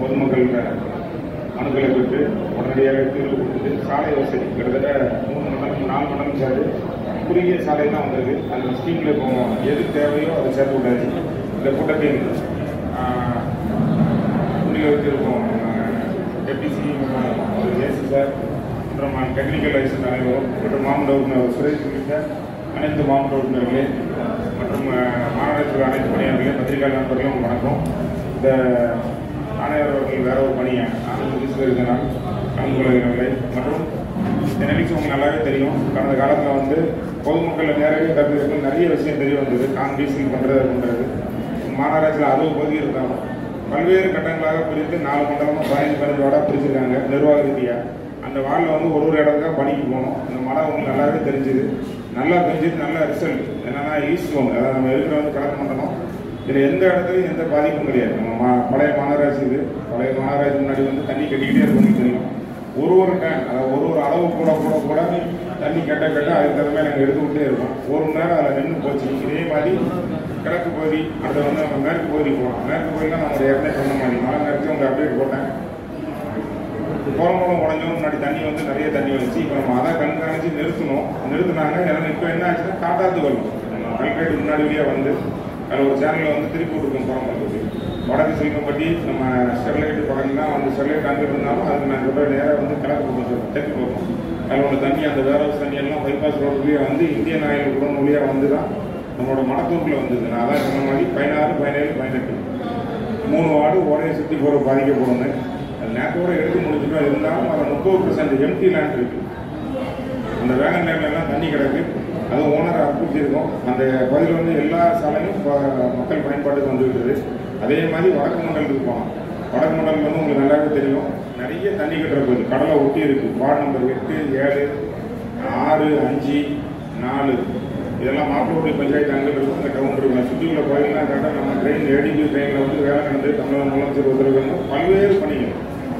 பொதுமக்கள் மனுக்களை பெற்று உடனடியாக தீர்வு கொடுத்து சாலை வசதி கிட்டத்தட்ட 3 மண்டலம் 4 மண்டலம் சேர்த்து குறுகிய சாலை தான் வந்திருக்கு. அந்த ஸ்கீமில் இப்போ எது தேவையோ அதை சேர்த்து விட்டாச்சு. இந்த கூட்டத்தில் முன்னிலை வைத்திருக்கோம் டெப்டிசி ஏசி சார் மற்றும் டெக்னிக்கல் லைசன்ஸ் தலைவர் மற்றும் மாவட்ட உறுப்பினர் சுரேஷ் உள்ளிட்ட அனைத்து மாவட்ட உறுப்பினர்களே மற்றும் மாநகராட்சி அனைத்து பணியாளர்களே பத்திரிகை நண்பர்களும் வணக்கம். இந்த ஆணையர் அவர்கள் வேற ஒரு பணியை ஆணையத்தில் இருக்கிறனால் கலந்து கொள்கிறவர்களை மற்றும் இந்த நிகழ்ச்சி உங்களுக்கு நல்லாவே தெரியும். கடந்த காலத்தில் வந்து பொதுமக்கள் நேரடியாக கருத்துக்கள் நிறைய விஷயம் தெரிய வந்தது. டீசல் பண்ணுறது மாநகராட்சியில் 60 பகுதி இருந்தாலும் பல்வேறு கட்டங்களாக பிரித்து 4 மண்டலமாக 15 வார்டாக பிரிச்சிருக்காங்க நிர்வாக ரீதியாக. அந்த வார்டில் வந்து ஒரு இடத்துக்காக பணிக்கு போகணும். இந்த மழை உங்களுக்கு நல்லாவே தெரிஞ்சுது. நல்லா தெரிஞ்சது, நல்ல ரிசல்ட். என்னன்னா ஈஸ்ட் ஜோன், அதாவது நம்ம இருக்கிற வந்து கலக்க மண்டலம். இதில் எந்த இடத்துலையும் எந்த பாதிப்பும் கிடையாது. நம்ம பழைய மாநகராட்சி இது. பழைய மாநகராட்சி முன்னாடி வந்து தண்ணி கட்டிக்கிட்டே இருக்கும் தெரியும். ஒரு டேங்க், அதாவது ஒரு அளவு கூட தண்ணி கட்ட அதுக்கு தகுந்த மாதிரி நாங்கள் எடுத்து விட்டே இருக்கோம். ஒரு மணி நேரம் அதில் நின்று போச்சு. இதே மாதிரி கிழக்கு பகுதி, அதை வந்து நம்ம மேற்கு பகுதி போகலாம். மேற்கு பகுதியில் நம்ம ஏற்கனவே சொன்ன மாதிரி மழை நேரத்தில் உங்களுக்கு அப்டேட் போட்டேன். குளம்பலம் உடஞ்சோம் முன்னாடி தண்ணி வந்து நிறைய தண்ணி வந்துச்சு. இப்போ நம்ம அதை கண்காணிச்சு நிறுத்தினாங்க. இப்போ என்ன ஆச்சுன்னா காட்டாத்து வெள்ளம் நம்ம கல்கேட்டு முன்னாடி வழியாக வந்து அதில் ஒரு சேனலில் வந்து திருப்பி விட்டுருக்கோம். குளம்பலத்துக்கு வடக்கு செல்வம்பட்டி நம்ம ஸ்டெர்லைட் பக்கம்லாம் வந்து ஸ்டெர்லைட் அங்கே இருந்தாலும் அதுக்கு நான் சொல்கிற நேராக வந்து கிழக்கு பக்கம் சொல்லுவோம், தெற்கு பக்கம். அதில் உள்ள தண்ணி அந்த வேர்ஹவுஸ் தண்ணி எல்லாம் பைபாஸ் ரோடு வழியாக வந்து இந்தியன் ஆயில் குடோன் வழியாக வந்து தான் நம்மளோட மடத்தூரில் வந்தது. நான் அதான் சொன்ன மாதிரி 16, 17, 18 3 வார்டு ஓடையை சுற்றி போகிற பாதிக்கப்படும். அது நேரத்தோடு எடுத்து முடிச்சுட்டோம். இருந்தாலும் அதில் 30% எம்டி லேண்ட் இருக்குது. அந்த வேகன் லேண்ட்ல எல்லாம் தண்ணி கிடக்கு. அதுவும் ஓனர் அற்புத்திருக்கும். அந்த பகுதியில் வந்து எல்லா சாலையும் மக்கள் பயன்பாட்டுக்கு வந்துவிட்டது. அதே மாதிரி வடக்கு மண்டலத்துக்கு போகலாம். வடக்கு மண்டலம் வந்து உங்களுக்கு நல்லாவே தெரியும். நிறைய தண்ணி கட்டுற பகுதி கடலை ஒட்டி இருக்குது. வார்டு நம்பர் 8, 7, 6, 5, 4 இதெல்லாம் மாப்பிள்ளை பஞ்சாயத்து அங்கே இருக்கும். இந்த டவுன் இருக்கும். சுற்றி உள்ள கோயிலாம் கேட்டால் நம்ம ட்ரெயின் ஏடிபி ட்ரெயினில் வந்து வேலை நடந்து தமிழக முதலமைச்சர் உத்தரவு பல்வேறு பணிகள்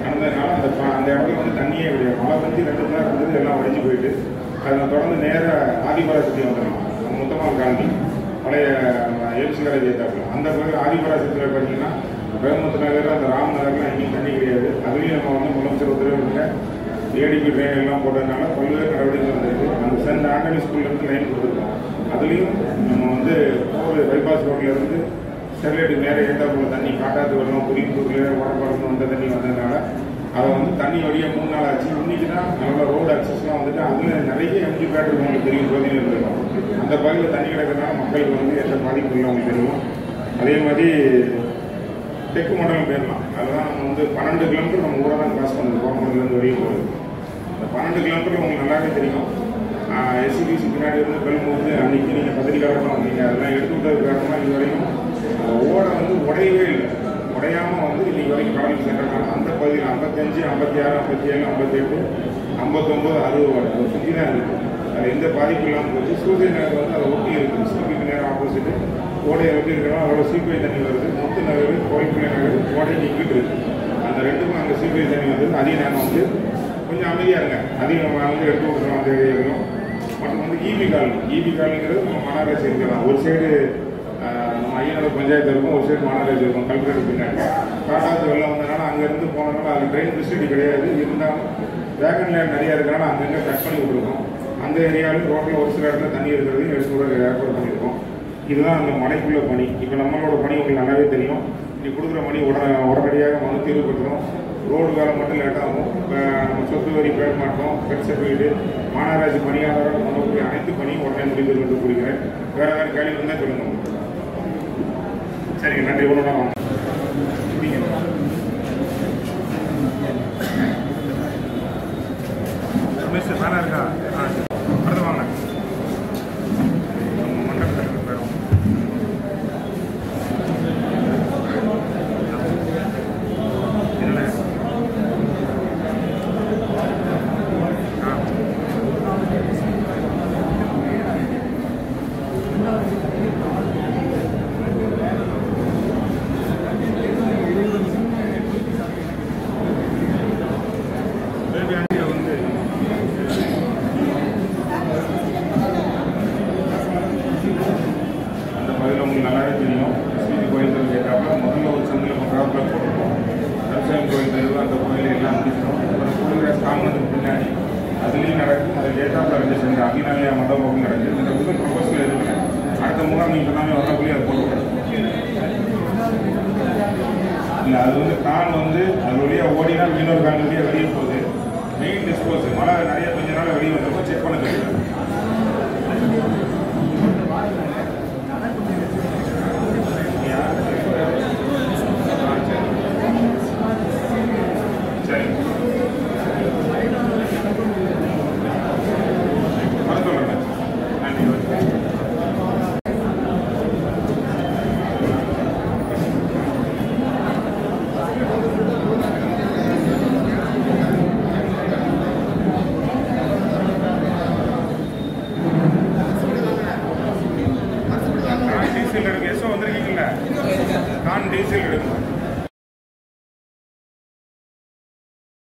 நடந்ததுனால அந்த இடத்துல வந்து தண்ணியே கிடையாது. மழை வந்து 2 மணி நேரம் இருந்தது, எல்லாம் வடிஞ்சு போயிட்டு அதில் தொடர்ந்து நேராக ஆதிபராசக்தி வந்துடலாம். மொத்தமாக காந்தி பழைய எல்சி காலேஜ் ஏற்றாப்புல அந்த பகுதி ஆதிபராசக்தியில் பார்த்தீங்கன்னா வேமத்து நகர், அந்த ராம் நகர்லாம் எங்கேயும் தண்ணி கிடையாது. அதுலேயும் நம்ம வந்து முதலமைச்சர் உத்தரவு ஏடிபி ட்ரெயின் எல்லாம் போட்டதுனால பல்வேறு நடவடிக்கைகள் வந்திருக்கு. அந்த சென்ட் ஆண்டனி ஸ்கூல்லேருந்து லைன் கொடுத்துருக்கோம். அதுலேயும் நம்ம வந்து பைபாஸ் ரோட்லேருந்து ஸ்டெர்லைட்டுக்கு நேராக ஏற்றாப்புல தண்ணி காட்டாத்து வெள்ளம் புரிந்தூரில் வடப்பாடத்தில் வந்த தண்ணி வந்ததுனால அதை வந்து தண்ணி வழியாக 3 நாள் ஆச்சு. இன்றைக்கி தான் நம்மளோட ரோடு அக்சஸ்லாம் வந்துட்டு அதில் நிறைய எம்ஜி பேட்டரி உங்களுக்கு தெரியும். பகுதியில் இருக்கும். அந்த பகுதியில் தண்ணி கிடக்கிறதுனால மக்களுக்கு வந்து எந்த பாதிப்பு இல்லை உங்களுக்கு தெரியும். அதே மாதிரி தெற்கு மண்டலம் போயிடலாம். அதுதான் நம்ம வந்து 12 கிலோமீட்டர் நம்ம ஊரை தான் கிராஸ் பண்ணுது. கோரமண்டலேருந்து வெளியே போகுது. அந்த 12 கிலோமீட்டர் உங்களுக்கு நல்லாவே தெரியும். எஸ்சிபிசி பின்னாடி வந்து பெல்மூந்து அன்றைக்கி நீங்கள் பத்திரிக்கையாளர்கள் வந்தீங்க. அதெல்லாம் எடுத்து விட்டது காரணமாக இது வரைக்கும் ஓடை வந்து உடையவே இல்லை. உடையாமல் வந்து இன்றைக்கி வரைக்கும் கடலுக்கு சென்றாங்க. அந்த பகுதியில் 55, 56, 57, 58, 59, 60 வார்டு அதை சுற்றி தான் இருக்குது. அது எந்த பாதிப்பு இல்லாமல் போச்சு. சூரியன் நகர் வந்து அதை ஒட்டி இருக்குது. சிபிக்கு நேரம் ஆப்போசிட்டு ஓடையை ஒட்டி இருக்கிறோம். அவ்வளோ சிபிஐ தண்ணி வருது. முத்து நகர், கோயில்பிள்ளை நகர் ஓடை நிற்கிட்டு இருக்குது. அந்த ரெண்டுக்கும் அங்கே சிபிஐ தண்ணி வருது. அதிக நேரம் வந்து கொஞ்சம் அமைதியாக இருங்க. அதிகம் வந்து எடுத்து விட்டுறோம். அந்த ஏரியாவிலும் மற்றும் வந்து ஈபி காலனிங்கிறது நம்ம மாநகராட்சி இருக்கிறோம். ஒரு சைடு நம்ம ஐயனூர் பஞ்சாயத்து இருக்கும், ஒரு சைடு மாநகராட்சி இருக்கும். கல்கேட்டு பின்னாடி காட்டாத்து வெள்ளம் வந்ததுனால அங்கேருந்து போனதுனால அதில் ட்ரெயின் ஃபெசிலிட்டி கிடையாது. இருந்தாலும் வேகன் லேண்ட் நிறையா இருக்கிறனால அங்கங்கே கட் பண்ணி விட்டுருக்கோம். அந்த ஏரியாவிலும் ரோட்டில் ஒரு சில இடத்துல தண்ணி இருக்கிறதையும் எடுத்து கூட ஏற்பாடு பண்ணியிருக்கோம். இதுதான் அந்த மழைக்குள்ள பணி. இப்போ நம்மளோட பணி உங்களுக்கு நல்லாவே தெரியும். இன்னைக்கு கொடுக்குற பணி உடனடியாக மனு தீர்வு பெற்றுரும். ரோடு வேலை மட்டும் லேட்டாகும். நம்ம சொத்து வரி பேர் மாட்டோம், பெட் சர்டிஃபிகேட்டு, மாநகராட்சி பணியாளர்கள் பண்ணக்கூடிய அனைத்து பணியும் உடனே முடிவு என்று கூறுகிறேன். வேறு ஏதாவது கேள்வி இருந்தால் சொல்லுங்கள். சரிங்க, நன்றி. ஒன்று வாங்க. ரமேஷ் வேலை இருக்கா? அடுத்து வாங்க. மண்டபத்தில் போயிடும். அதுலேயும் நடக்கும். அது ஏற்றாப்புல 2 சென்ட் அகிநாலயா மண்டபம் நடக்குது. இந்த புதும் ப்ரொபோசல் இருக்குங்க. அடுத்த முகாம் நீங்கள் எல்லாமே வரக்குள்ளேயே அதை போட்டு இல்லை, அது வந்து கான் வந்து அது வழியாக ஓடினா இன்னொரு கான் வழியாக வெளியே போகுது. மெயின் டிஸ்போஸ் மழை நிறைய கொஞ்ச நாள் வெளியே வந்தப்போ செக் பண்ண தெரியும். சரி சொல்லுங்க. நன்றி. டீசல் எடுங்க. எஸ்ஓ வந்திருக்கீங்களா? நான் டீசல் எடுக்கணும்.